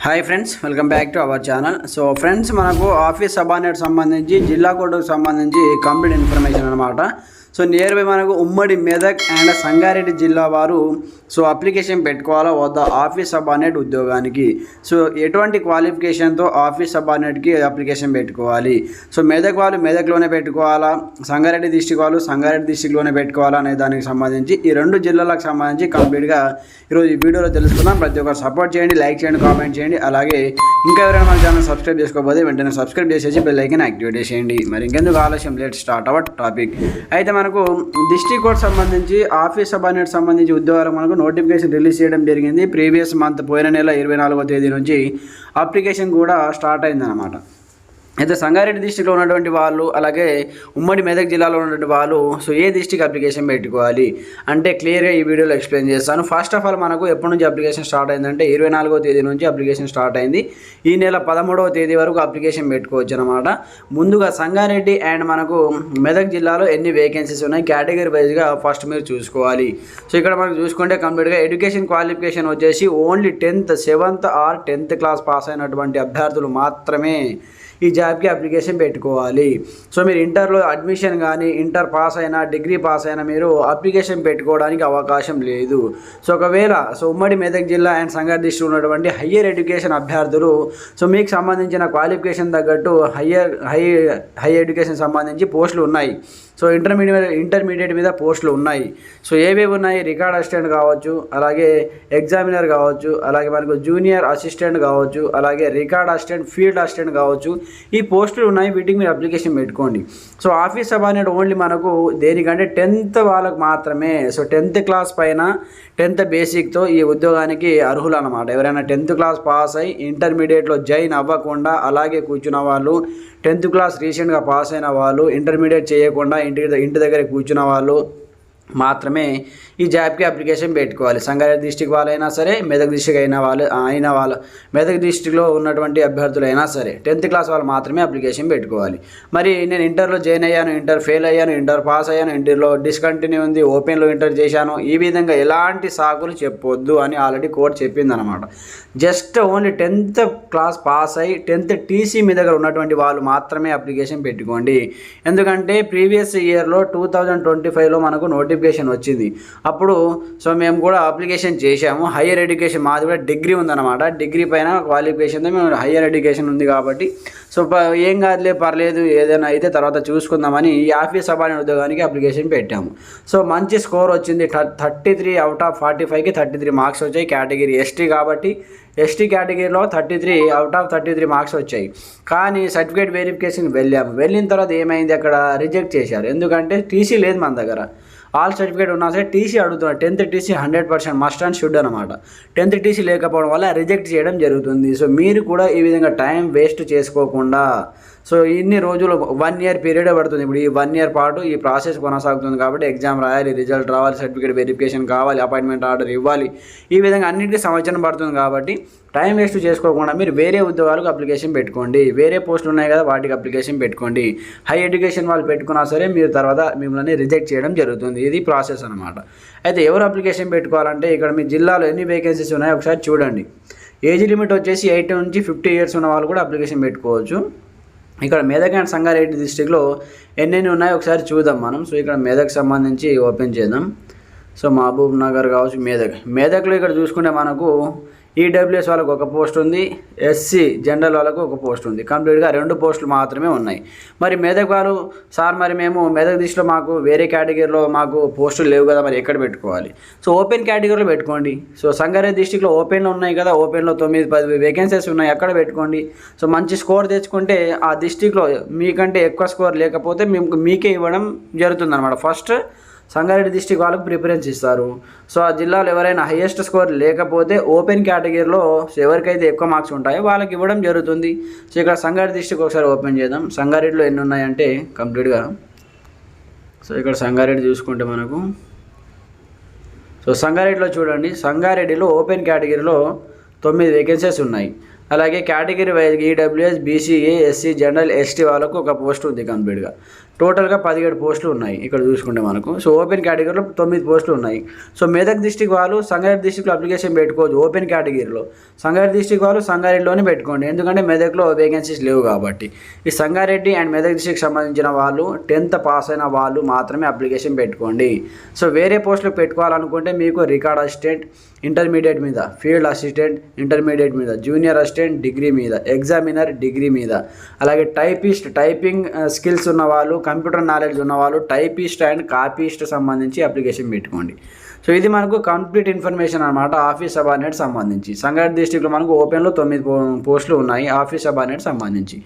Hi friends, welcome back to our channel. So friends, మనకు office subordinate సంబంధించి జిల్లా కోర్టుకు సంబంధించి కంప్లీట్ ఇన్ఫర్మేషన్ అనమాట. సో నియర్ బై మనకు ఉమ్మడి మెదక్ అండ్ సంగారెడ్డి జిల్లా వారు అప్లికేషన్ పెట్టుకోవాలా వద్దా ఆఫీస్ సబార్డినేట్ ఉద్యోగానికి. సో ఎటువంటి క్వాలిఫికేషన్తో ఆఫీస్ సబార్డినేట్కి అప్లికేషన్ పెట్టుకోవాలి. సో మెదక్ వాళ్ళు మెదక్లోనే పెట్టుకోవాలా, సంగారెడ్డి డిస్టిక్ వాళ్ళు సంగారెడ్డి డిస్టిక్లోనే పెట్టుకోవాలా అనే దానికి సంబంధించి ఈ రెండు జిల్లాలకు సంబంధించి కంప్లీట్గా ఈరోజు ఈ వీడియోలో తెలుసుకుందాం. ప్రతి ఒక్కరు సపోర్ట్ చేయండి, లైక్ చేయండి, కామెంట్ చేయండి. అలాగే ఇంకా ఎవరైనా మన ఛానల్ సబ్స్క్రైబ్ చేసుకోకపోతే వెంటనే సబ్స్క్రైబ్ చేసేసి బెల్ ఐకాన్ యాక్టివేట్ చేసేయండి. మరి ఇంకెందుకు ఆలస్యం, లెట్ స్టార్ట్ అవర్ టాపిక్. అయితే మనకు డిస్ట్రిక్ట్ కోర్ట్ సంబంధించి ఆఫీస్ సబార్డినేట్ సంబంధించి ఉద్యోగాలు మనకు నోటిఫికేషన్ రిలీజ్ చేయడం జరిగింది. ప్రీవియస్ మంత్ పోయిన నెల 24వ తేదీ నుంచి అప్లికేషన్ కూడా స్టార్ట్ అయిందన్నమాట. అయితే సంగారెడ్డి డిస్టిక్లో ఉన్నటువంటి వాళ్ళు, అలాగే ఉమ్మడి మెదక్ జిల్లాలో ఉన్నటువంటి వాళ్ళు ఏ డిస్టిక్ అప్లికేషన్ పెట్టుకోవాలి అంటే క్లియర్గా ఈ వీడియోలో ఎక్స్ప్లెయిన్ చేస్తాను. ఫస్ట్ ఆఫ్ ఆల్ మనకు ఎప్పటి నుంచి అప్లికేషన్ స్టార్ట్ అయిందంటే 24వ తేదీ నుంచి అప్లికేషన్ స్టార్ట్ అయింది. ఈ నెల 13వ తేదీ వరకు అప్లికేషన్ పెట్టుకోవచ్చు అనమాట. ముందుగా సంగారెడ్డి అండ్ మనకు మెదక్ జిల్లాలో ఎన్ని వేకెన్సీస్ ఉన్నాయి కేటగిరీ వైజ్గా ఫస్ట్ మీరు చూసుకోవాలి. సో ఇక్కడ మనకు చూసుకుంటే కంప్లీట్గా ఎడ్యుకేషన్ క్వాలిఫికేషన్ వచ్చేసి only 10th 7th or 10th class pass అయినటువంటి అభ్యర్థులు మాత్రమే ఈ జాబ్కి అప్లికేషన్ పెట్టుకోవాలి. సో మీరు ఇంటర్లో అడ్మిషన్ కానీ ఇంటర్ పాస్ అయినా డిగ్రీ పాస్ అయినా మీరు అప్లికేషన్ పెట్టుకోవడానికి అవకాశం లేదు. సో ఒకవేళ ఉమ్మడి మెదక్ జిల్లా అండ్ సంగారెడ్డి డిస్ట్రిక్ట్ ఉన్నటువంటి హయ్యర్ ఎడ్యుకేషన్ అభ్యర్థులు మీకు సంబంధించిన క్వాలిఫికేషన్ తగ్గట్టు హై ఎడ్యుకేషన్ సంబంధించి పోస్టులు ఉన్నాయి. సో ఇంటర్మీడియట్ మీద పోస్టులు ఉన్నాయి. సో ఏవేవి ఉన్నాయి, రికార్డ్ అసిస్టెంట్ కావచ్చు, అలాగే ఎగ్జామినర్ కావచ్చు, అలాగే మనకు జూనియర్ అసిస్టెంట్ కావచ్చు, అలాగే రికార్డ్ అసిస్టెంట్, ఫీల్డ్ అసిస్టెంట్ కావచ్చు. ఈ పోస్టులు ఉన్నాయి, వీటికి మీరు అప్లికేషన్ పెట్టుకోండి. సో ఆఫీస్ సబార్డినేట్ ఓన్లీ మనకు దేనికంటే 10th వాళ్ళకు మాత్రమే. సో 10th క్లాస్ పైన 10th బేసిక్తో ఈ ఉద్యోగానికి అర్హులు అనమాట. ఎవరైనా 10th క్లాస్ పాస్ అయ్యి ఇంటర్మీడియట్లో జాయిన్ అవ్వకుండా అలాగే కూర్చున్న వాళ్ళు, 10th క్లాస్ రీసెంట్గా పాస్ అయిన వాళ్ళు, ఇంటర్మీడియట్ చేయకుండా ఇంటి దగ్గర కూర్చున్న వాళ్ళు మాత్రమే ఈ జాబ్కి అప్లికేషన్ పెట్టుకోవాలి. సంగారెడ్డి డిస్టిక్ వాళ్ళైనా సరే, మెదక్ డిస్టిక్ మెదక్ డిస్టిక్లో ఉన్నటువంటి అభ్యర్థులు అయినా సరే 10th క్లాస్ వాళ్ళు మాత్రమే అప్లికేషన్ పెట్టుకోవాలి. మరి నేను ఇంటర్లో జాయిన్ అయ్యాను, ఇంటర్ ఫెయిల్ అయ్యాను, ఇంటర్ పాస్ అయ్యాను, ఇంటర్లో డిస్కంటిన్యూ ఉంది, ఓపెన్లో ఇంటర్ చేశాను, ఈ విధంగా ఎలాంటి సాకులు చెప్పొద్దు అని ఆల్రెడీ కోర్టు చెప్పిందనమాట. Just only 10th class pass అయ్యి 10th టీసీ మీ దగ్గర ఉన్నటువంటి వాళ్ళు మాత్రమే అప్లికేషన్ పెట్టుకోండి. ఎందుకంటే ప్రీవియస్ ఇయర్లో 2025లో మనకు నోటిఫికేషన్ వచ్చింది. అప్పుడు మేము కూడా అప్లికేషన్ చేశాము. హయ్యర్ ఎడ్యుకేషన్ మాది కూడా డిగ్రీ ఉందన్నమాట. డిగ్రీ పైన క్వాలిఫికేషన్తో మేము హయ్యర్ ఎడ్యుకేషన్ ఉంది కాబట్టి ఏం కాదులే, పర్లేదు, ఏదైనా అయితే తర్వాత చూసుకుందామని ఈ ఆఫీస్ సబార్డినేట్ ఉద్యోగానికి అప్లికేషన్ పెట్టాము. మంచి స్కోర్ వచ్చింది. 33 అవుట్ ఆఫ్ 45కి 33 మార్క్స్ వచ్చాయి. కేటగిరీ ఎస్టీ కాబట్టి ఎస్టీ కేటగిరీలో 33 అవుట్ ఆఫ్ 33 మార్క్స్ వచ్చాయి. కానీ సర్టిఫికేట్ వెరిఫికేషన్ వెళ్ళిన తర్వాత ఏమైంది, అక్కడ రిజెక్ట్ చేశారు. ఎందుకంటే టీసీ లేదు మన దగ్గర. ఆల్ సర్టిఫికేట్ ఉన్నా సరే టీసీ అడుగుతున్నారు. 10th TC 100% must and should అనమాట. 10th టీసీ లేకపోవడం వల్ల రిజెక్ట్ చేయడం జరుగుతుంది. మీరు కూడా ఈ విధంగా టైం వేస్ట్ చేసుకోకుండా ఇన్ని రోజులు 1 year పీరియడ్ పడుతుంది. ఇప్పుడు ఈ 1 year పాటు ఈ ప్రాసెస్ కొనసాగుతుంది కాబట్టి ఎగ్జామ్ రాయాలి, రిజల్ట్ రావాలి, సర్టిఫికేట్ వెరిఫికేషన్ కావాలి, అపాయింట్మెంట్ ఆర్డర్ ఇవ్వాలి, ఈ విధంగా అన్నింటికీ సంవత్సరం పడుతుంది. కాబట్టి టైం వేస్ట్ చేసుకోకుండా మీరు వేరే ఉద్యోగాలకు అప్లికేషన్ పెట్టుకోండి. వేరే పోస్టులు ఉన్నాయి కదా, వాటికి అప్లికేషన్ పెట్టుకోండి. హై ఎడ్యుకేషన్ వాళ్ళు పెట్టుకున్నా సరే మీరు తర్వాత మిమ్మల్ని రిజెక్ట్ చేయడం జరుగుతుంది. ఇది ప్రాసెస్ అనమాట. అయితే ఎవరు అప్లికేషన్ పెట్టుకోవాలంటే ఇక్కడ మీ జిల్లాలో ఎన్ని వేకెన్సీస్ ఉన్నాయో ఒకసారి చూడండి. ఏజ్ లిమిట్ వచ్చేసి 18 నుంచి 50 years ఉన్న వాళ్ళు కూడా అప్లికేషన్ పెట్టుకోవచ్చు. ఇక్కడ మెదక్ అండ్ సంగారెడ్డి డిస్టిక్లో ఎన్నెన్ని ఉన్నాయో ఒకసారి చూద్దాం మనం. ఇక్కడ మెదక్ సంబంధించి ఓపెన్ చేద్దాం. మహబూబ్ నగర్ కావచ్చు, మెదక్లో ఇక్కడ చూసుకుంటే మనకు ఈడబ్ల్యూఎస్ వాళ్ళకు ఒక పోస్ట్ ఉంది, ఎస్సీ జనరల్ వాళ్ళకు ఒక పోస్ట్ ఉంది. కంప్లీట్గా 2 పోస్టులు మాత్రమే ఉన్నాయి. మరి మెదక్ వాళ్ళు మరి మేము మెదక్ డిస్ట్రిక్ట్లో మాకు వేరే కేటగిరీలో మాకు పోస్టులు లేవు కదా, మరి ఎక్కడ పెట్టుకోవాలి? ఓపెన్ కేటగిరీలో పెట్టుకోండి. సంగారెడ్డి డిస్ట్రిక్ట్లో ఓపెన్లో ఉన్నాయి కదా, ఓపెన్లో 9-10 వేకెన్సీస్ ఉన్నాయి, అక్కడ పెట్టుకోండి. మంచి స్కోర్ తెచ్చుకుంటే ఆ డిస్ట్రిక్ట్లో మీకంటే ఎక్కువ స్కోర్ లేకపోతే మీకే ఇవ్వడం జరుగుతుందన్నమాట. ఫస్ట్ సంగారెడ్డి డిస్టిక్ వాళ్ళకు ప్రిఫరెన్స్ ఇస్తారు. ఆ జిల్లాలో ఎవరైనా హైయెస్ట్ స్కోర్ లేకపోతే ఓపెన్ కేటగిరీలో ఎవరికైతే ఎక్కువ మార్క్స్ ఉంటాయో వాళ్ళకి ఇవ్వడం జరుగుతుంది. ఇక్కడ సంగారెడ్డి డిస్టిక్ ఒకసారి ఓపెన్ చేద్దాం. సంగారెడ్డిలో ఎన్ని ఉన్నాయంటే కంప్లీట్గా ఇక్కడ సంగారెడ్డి చూసుకుంటే మనకు సంగారెడ్డిలో చూడండి, సంగారెడ్డిలో ఓపెన్ కేటగిరీలో 9 వేకెన్సీస్ ఉన్నాయి. అలాగే category wise EWS, BCA, SC, general, ST వాళ్ళకు ఒక పోస్ట్ ఉంది కంప్లీట్గా. టోటల్గా 17 పోస్టులు ఉన్నాయి ఇక్కడ చూసుకుంటే మనకు. సో ఓపెన్ కేటగిరీలో 9 పోస్టులు ఉన్నాయి. సో మెదక్ డిస్టిక్ వాళ్ళు సంగారెడ్డి డిస్టిక్లో అప్లికేషన్ పెట్టుకోవచ్చు ఓపెన్ కేటగిరీలో. సంగారెడ్డి డిస్టిక్ వాళ్ళు సంగారెడ్డిలోనే పెట్టుకోండి, ఎందుకంటే మెదక్లో వేకెన్సీస్ లేవు కాబట్టి. ఈ సంగారెడ్డి అండ్ మెదక్ డిస్టిక్ సంబంధించిన వాళ్ళు 10th పాస్ అయిన వాళ్ళు మాత్రమే అప్లికేషన్ పెట్టుకోండి. సో వేరే పోస్టులు పెట్టుకోవాలనుకుంటే మీకు రికార్డ్ అసిస్టెంట్ ఇంటర్మీడియట్ మీద, ఫీల్డ్ అసిస్టెంట్ ఇంటర్మీడియట్ మీద, జూనియర్ అసిస్టెంట్ డిగ్రీ మీద, ఎగ్జామినర్ డిగ్రీ మీద, అలాగే టైపిస్ట్ టైపింగ్ స్కిల్స్ ఉన్నవాళ్ళు, కంప్యూటర్ నాలెడ్జ్ ఉన్నవాళ్ళు టైపిస్ట్ అండ్ కాపీస్ట్ సంబంధించి అప్లికేషన్ పెట్టుకోండి. సో ఇది మనకు కంప్లీట్ ఇన్ఫర్మేషన్ అనమాట ఆఫీస్ సబార్డినేట్ సంబంధించి. సంగారెడ్డి డిస్టిక్లో మనకు ఓపెన్లో 9 పోస్టులు ఉన్నాయి ఆఫీస్ సబార్డినేట్ సంబంధించి.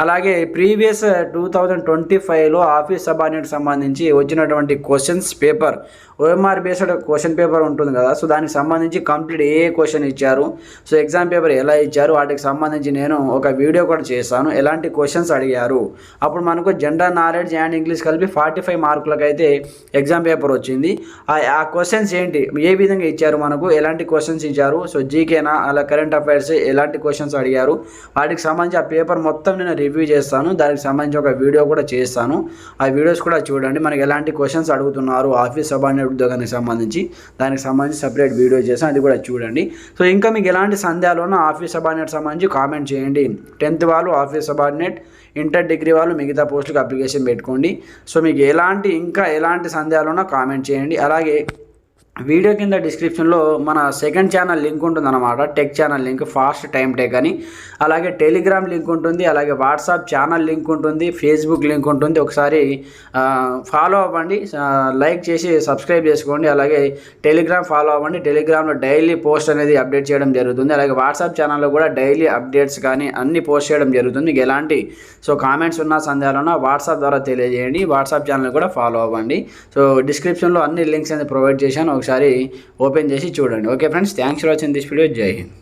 అలాగే ప్రీవియస్ 2025లో ఆఫీస్ సబార్డినేట్ సంబంధించి వచ్చినటువంటి questions paper, OMR based question paper ఉంటుంది కదా, సో దానికి సంబంధించి కంప్లీట్ ఏ క్వశ్చన్ ఇచ్చారు, సో ఎగ్జామ్ పేపర్ ఎలా ఇచ్చారు, వాటికి సంబంధించి నేను ఒక వీడియో కూడా చేస్తాను, ఎలాంటి క్వశ్చన్స్ అడిగారు. అప్పుడు మనకు జనరల్ నాలెడ్జ్ అండ్ ఇంగ్లీష్ కలిపి 45 మార్కులకు అయితే ఎగ్జామ్ పేపర్ వచ్చింది. ఆ క్వశ్చన్స్ ఏంటి, ఏ విధంగా ఇచ్చారు, మనకు ఎలాంటి క్వశ్చన్స్ ఇచ్చారు, సో జీకేనా అలా కరెంట్ అఫైర్స్ ఎలాంటి క్వశ్చన్స్ అడిగారు, వాటికి సంబంధించి ఆ పేపర్ మొత్తం నేను రివ్యూ చేస్తాను. దానికి సంబంధించి ఒక వీడియో కూడా చేస్తాను, ఆ వీడియోస్ కూడా చూడండి. మనకి ఎలాంటి క్వశ్చన్స్ అడుగుతున్నారు ఆఫీస్ సబార్డినేట్ ఉద్యోగానికి సంబంధించి, దానికి సంబంధించి సపరేట్ వీడియో చేస్తాను, అది కూడా చూడండి. సో ఇంకా మీకు ఎలాంటి సందేహాలు ఉన్నా ఆఫీస్ సబార్డినేట్ సంబంధించి కామెంట్ చేయండి. 10th వాళ్ళు ఆఫీస్ సబార్డినేట్, ఇంటర్ డిగ్రీ వాళ్ళు మిగతా పోస్టులకు అప్లికేషన్ పెట్టుకోండి. సో మీకు ఇంకా ఎలాంటి సందేహాలు ఉన్నా కామెంట్ చేయండి. అలాగే వీడియో కింద డిస్క్రిప్షన్లో మన సెకండ్ ఛానల్ లింక్ ఉంటుంది అనమాట, tech channel link, fast time tech అని. అలాగే టెలిగ్రామ్ లింక్ ఉంటుంది, అలాగే వాట్సాప్ ఛానల్ లింక్ ఉంటుంది, ఫేస్బుక్ లింక్ ఉంటుంది. ఒకసారి ఫాలో అవ్వండి, లైక్ చేసి సబ్స్క్రైబ్ చేసుకోండి. అలాగే టెలిగ్రామ్ ఫాలో అవ్వండి, టెలిగ్రామ్లో డైలీ పోస్ట్ అనేది అప్డేట్ చేయడం జరుగుతుంది. అలాగే వాట్సాప్ ఛానల్లో కూడా డైలీ అప్డేట్స్ కానీ అన్ని పోస్ట్ చేయడం జరుగుతుంది. మీకు ఎలాంటి కామెంట్స్ ఉన్నా సందేహాలు ఉన్నా వాట్సాప్ ద్వారా తెలియజేయండి. వాట్సాప్ ఛానల్ కూడా ఫాలో అవ్వండి. సో డిస్క్రిప్షన్లో అన్ని లింక్స్ అనేది ప్రొవైడ్ చేశాను, ఒకసారి ఓపెన్ చేసి చూడండి. Okay friends, thanks for watching this video. జై హింద్.